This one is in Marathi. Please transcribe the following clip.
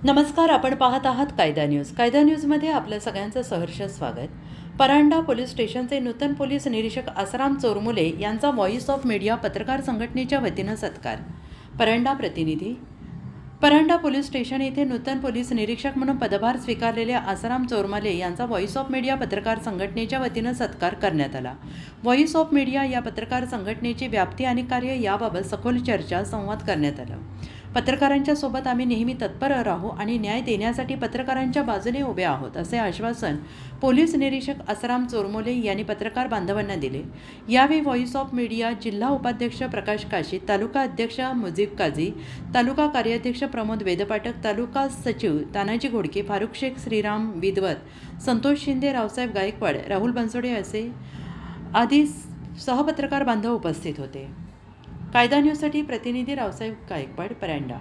नमस्कार, आपण पाहत आहात कायदा न्यूज. कायदा न्यूजमध्ये आपलं सगळ्यांचं सहर्ष स्वागत. परांडा पोलीस स्टेशनचे नूतन पोलीस निरीक्षक आसाराम चोरमुले यांचा व्हॉइस ऑफ मीडिया पत्रकार संघटनेच्या वतीनं सत्कार. परांडा प्रतिनिधी. परांडा पोलीस स्टेशन येथे नूतन पोलीस निरीक्षक म्हणून पदभार स्वीकारलेल्या आसाराम चोरमुले यांचा व्हॉइस ऑफ मीडिया पत्रकार संघटनेच्या वतीनं सत्कार करण्यात आला. व्हॉइस ऑफ मीडिया या पत्रकार संघटनेची व्याप्ती आणि कार्य याबाबत सखोल चर्चा संवाद करण्यात आला. पत्रकारांच्या सोबत आम्ही नेहमी तत्पर राहू आणि न्याय देण्यासाठी पत्रकारांच्या बाजूने उभे आहोत, असे आश्वासन पोलीस निरीक्षक आसाराम चोरमुले यांनी पत्रकार बांधवांना दिले. यावेळी व्हॉइस ऑफ मीडिया जिल्हा उपाध्यक्ष प्रकाश काशी, तालुका अध्यक्ष मुजीब काझी, तालुका कार्याध्यक्ष प्रमोद वेदपाठक, तालुका सचिव तानाजी घोडके, फारुख शेख, श्रीराम विद्वत, संतोष शिंदे, रावसाहेब गायकवाड, राहुल बनसोडे असे आदी सहपत्रकार बांधव उपस्थित होते. कायदा न्यूजसाठी प्रतिनिधी रावसाहेब गायकवाड, परांडा.